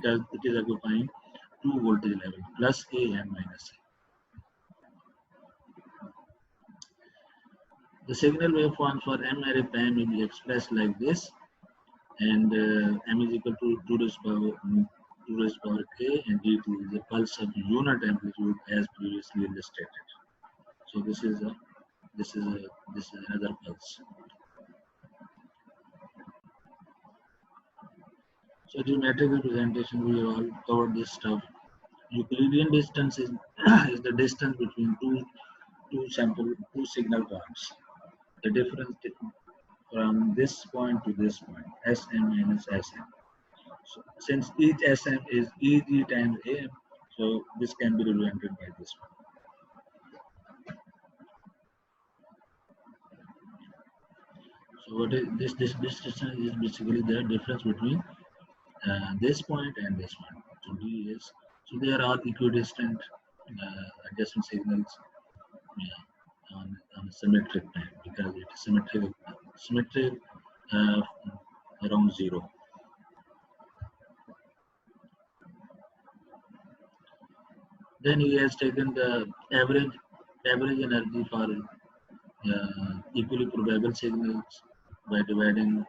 because it is occupying two voltage levels, plus A and minus A. The signal waveform for M array prime will be expressed like this, and M is equal to 2 raised power k, and dt is a pulse of unit amplitude as previously illustrated. So this is another pulse. So geometric representation, we all covered this stuff. Euclidean distance is is the distance between two signal points. The difference from this point to this point, Sm minus Sm. So since each Sm is Eg times Am, so this can be represented by this one. So what is this distance is basically the difference between this point and this one. So D is, so they are all equidistant adjacent signals on a symmetric plane, because it is symmetric uh, around 0. Then he has taken the average energy for equally probable signals by dividing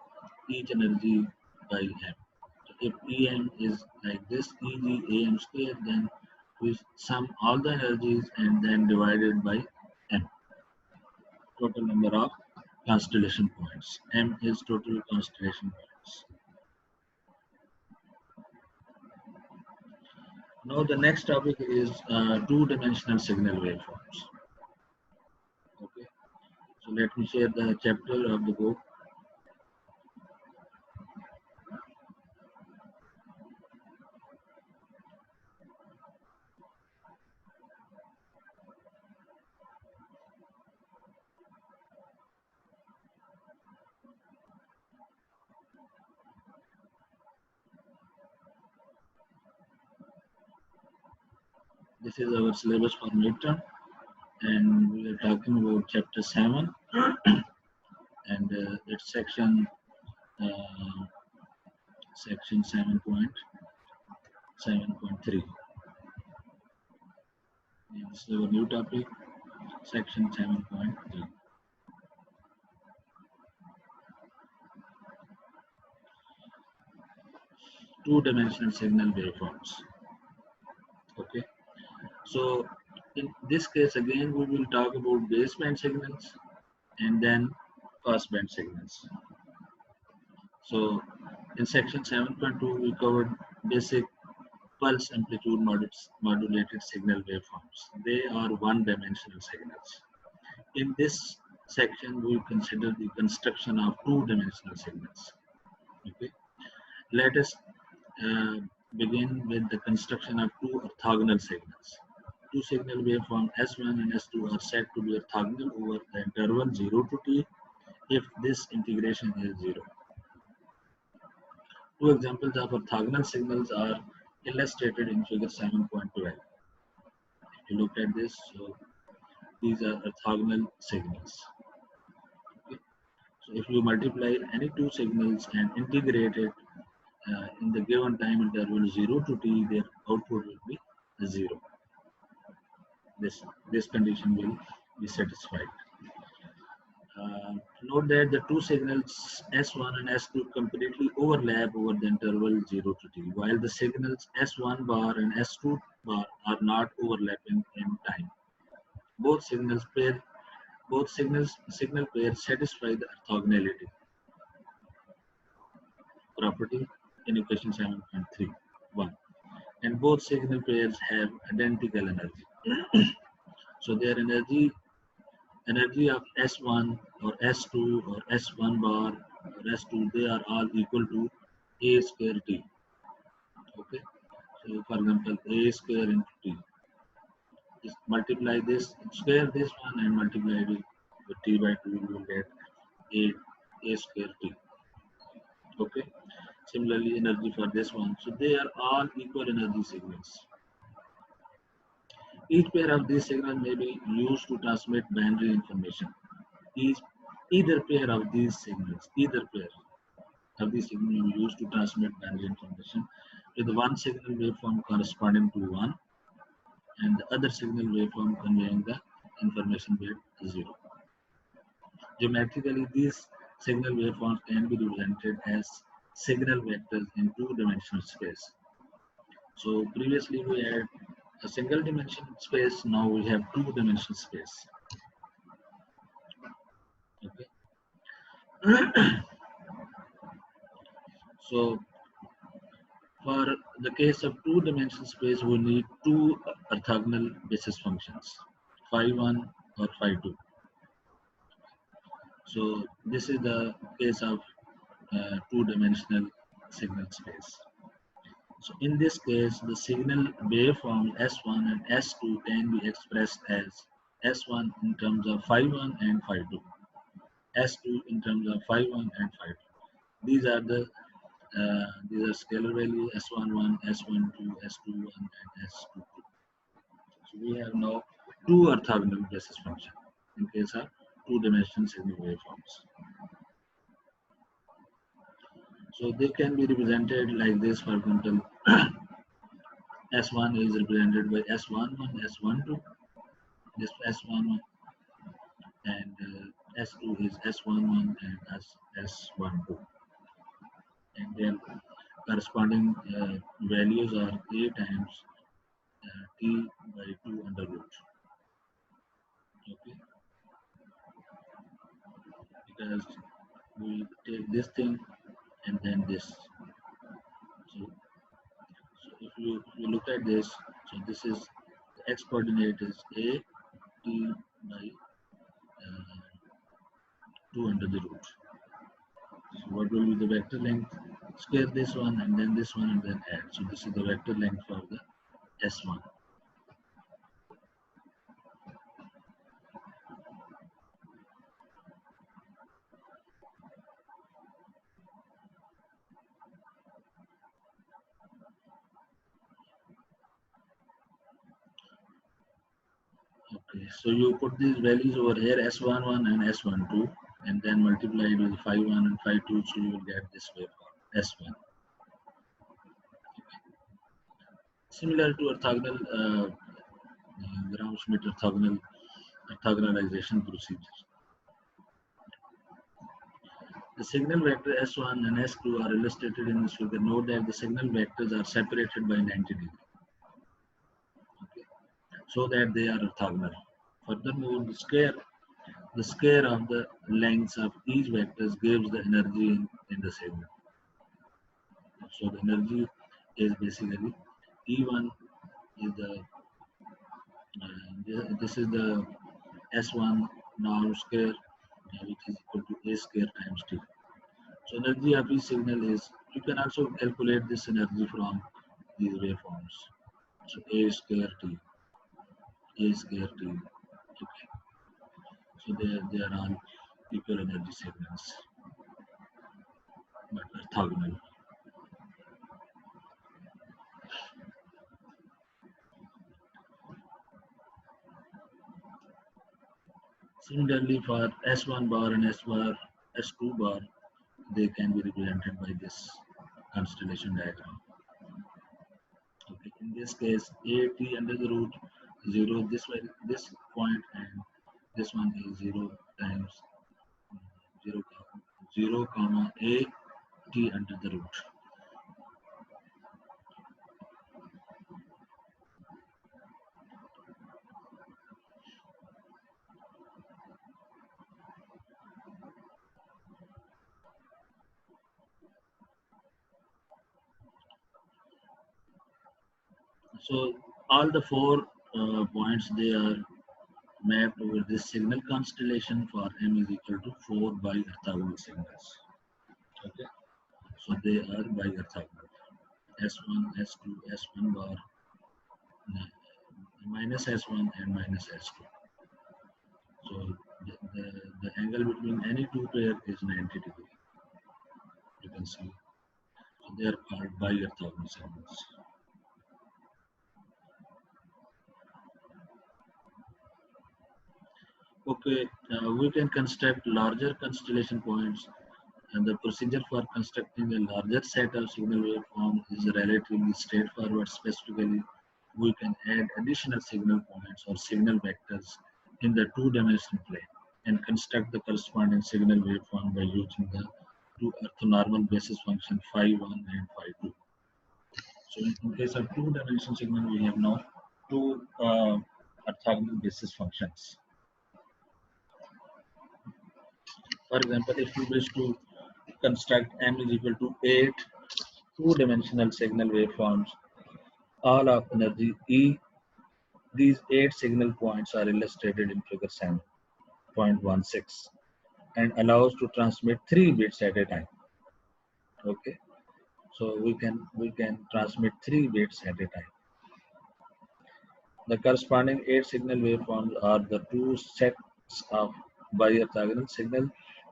each energy by m. So if Em is like this, Eg Am square, then we sum all the energies and then divided by m. Total number of constellation points. M is total constellation points. Now the next topic is two-dimensional signal waveforms. Okay, so let me share the chapter of the book. This is our syllabus for midterm, and we are talking about chapter 7, and it's section 7.7.3. This is our new topic, section 7.3. Two-dimensional signal waveforms. Okay, so in this case again we will talk about baseband signals and then passband signals. So in section 7.2 we covered basic pulse amplitude modulated signal waveforms. They are one-dimensional signals. In this section we will consider the construction of two-dimensional signals. Okay, let us begin with the construction of two orthogonal signals. Two signal waveform S1 and S2 are said to be orthogonal over the interval 0 to t if this integration is 0. Two examples of orthogonal signals are illustrated in figure 7.12. If you look at this, so these are orthogonal signals. Okay. So if you multiply any two signals and integrate it in the given time interval 0 to t, their output will be 0. This condition will be satisfied. Note that the two signals S1 and S2 completely overlap over the interval 0 to t, while the signals S1 bar and S2 bar are not overlapping in time. Both signal pairs satisfy the orthogonality property in equation 7.3.1, and both signal pairs have identical energy. So their energy of S1 or S2 or S1 bar or S2, they are all equal to A square T. Okay, so for example, A square into T. Just multiply this, square this one and multiply it with T by 2, you will get A square T. Okay, similarly energy for this one. So they are all equal energy signals. Each pair of these signals may be used to transmit binary information. Either pair of these signals may be used to transmit binary information with one signal waveform corresponding to 1 and the other signal waveform conveying the information bit 0. Geometrically, these signal waveforms can be represented as signal vectors in two-dimensional space. So previously we had a single dimension space, now we have two-dimensional space. Okay. So for the case of two-dimensional space, we need two orthogonal basis functions, phi1 or phi2. So this is the case of two-dimensional signal space. So in this case, the signal waveform S1 and S2 can be expressed as S1 in terms of phi1 and phi2, S2 in terms of phi1 and phi2. These are scalar values S11, S12, S21, and S22. So we have now two orthogonal basis functions in case of two-dimensional signal waveforms. So they can be represented like this. For example, S1 is represented by S11, S12, this S11, and S2 is S11 and S12. And their corresponding values are A times T by 2 under root. Okay, because we take this thing and then this. So if you look at this, so this is the x coordinate is A T by 2 under the root. So what will be the vector length? Square this one and then this one and then add. So this is the vector length for the S1. Okay, so you put these values over here, S11 and S12, and then multiply it with phi1 and phi2, so you will get this waveform, S1. Similar to orthogonal Gram-Schmidt orthogonalization procedure. The signal vector S1 and S2 are illustrated in this figure. Note that the signal vectors are separated by 90 degrees, okay, so that they are orthogonal. Furthermore, the square of the lengths of each vectors gives the energy in the signal. So the energy is basically E1 is this is the S1 norm square, which is equal to A square times T. So energy of each signal is, you can also calculate this energy from these waveforms. So A square T, A square T. Okay. So they are all equal energy signals, but orthogonal. Similarly, for S1 bar and S2 bar, they can be represented by this constellation diagram. Okay, in this case, AT under the root 0, this point, and this one is 0 times 0 comma A T under the root. So all the four points, they are mapped over this signal constellation for M is equal to 4 by orthogonal signals. Okay, so they are by orthogonal. S1, S2, S1 bar, minus S1 and minus S2. So the angle between any two pair is 90 degrees. You can see. So they are called by orthogonal signals. Okay, we can construct larger constellation points And the procedure for constructing a larger set of signal waveforms is relatively straightforward. Specifically, we can add additional signal points or signal vectors in the two-dimensional plane and construct the corresponding signal waveform by using the two orthonormal basis function phi1 and phi2. So in case of two-dimensional signal, we have now two orthogonal basis functions. For example, if we wish to construct m is equal to 8 two-dimensional signal waveforms, all of energy E, these 8 signal points are illustrated in figure 7.16 and allows to transmit 3 bits at a time. Okay, so we can transmit 3 bits at a time. The corresponding 8 signal waveforms are the two sets of bi-orthogonal signal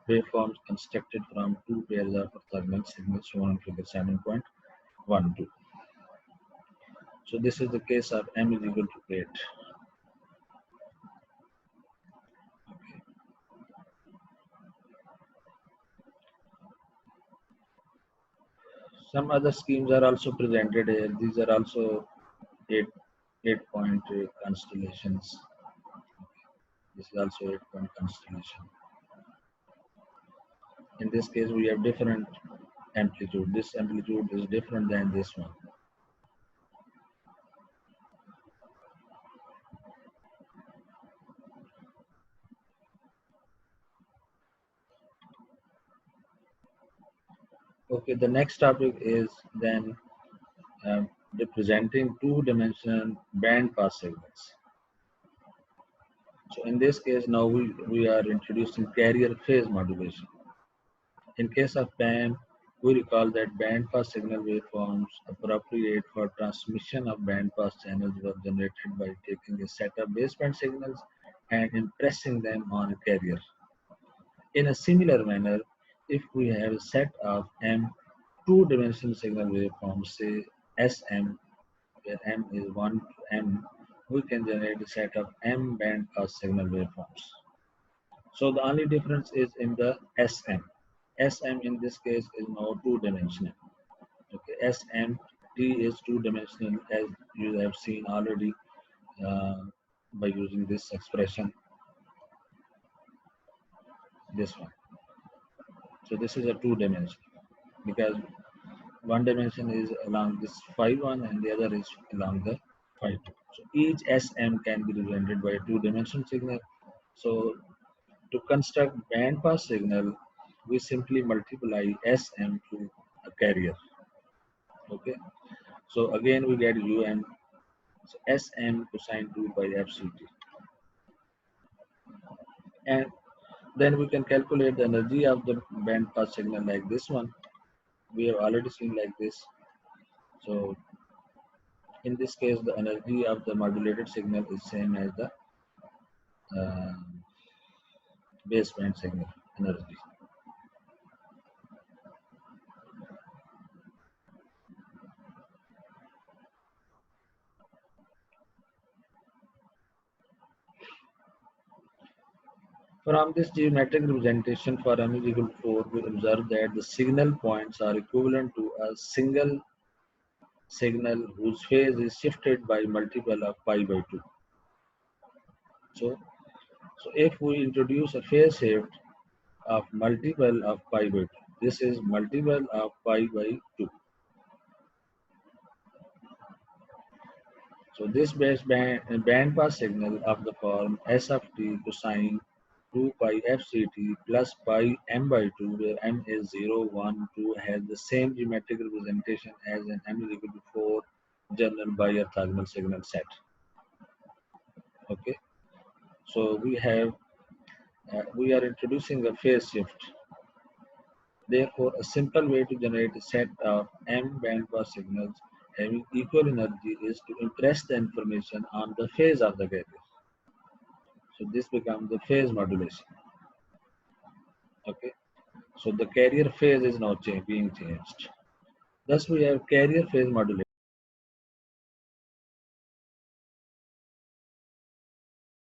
waveforms constructed from two pairs of orthogonal signals shown in figure 7.12. So this is the case of m is equal to 8. Some other schemes are also presented here. These are also 8-point constellations. This is also 8-point constellation. In this case, we have different amplitude. This amplitude is different than this one. Okay, the next topic is then representing two-dimensional band-pass signals. So in this case, now we are introducing carrier phase modulation. In case of BAM, we recall that band-pass signal waveforms appropriate for transmission of band-pass channels were generated by taking a set of baseband signals and impressing them on a carrier. In a similar manner, if we have a set of M two-dimensional signal waveforms, say SM, where M is 1 to M, we can generate a set of M band-pass signal waveforms. So the only difference is in the SM. SM in this case is now two-dimensional. Okay, SMT is two-dimensional, as you have seen already by using this expression, this one. So this is a two-dimensional because one dimension is along this phi1 and the other is along the phi2. So each SM can be represented by a two-dimensional signal. So to construct band-pass signal, we simply multiply SM to a carrier. Okay, so again we get UM, so SM cosine 2 by FCT, and then we can calculate the energy of the band-pass signal like this one. We have already seen like this. So in this case, the energy of the modulated signal is same as the baseband signal energy. From this geometric representation for m is equal to 4, we observe that the signal points are equivalent to a single signal whose phase is shifted by multiple of pi by 2. So if we introduce a phase shift of multiple of pi by 2, this is multiple of pi by 2. So this band pass signal of the form S of t cosine 2 pi fct plus pi m by 2, where m is 0, 1, 2, has the same geometric representation as an m is equal to 4 general bi-orthogonal signal set. Okay, so we are introducing a phase shift. Therefore, a simple way to generate a set of m bandpass signals having equal energy is to impress the information on the phase of the carrier. So this becomes the phase modulation. Okay, so the carrier phase is now being changed. Thus, we have carrier phase modulation.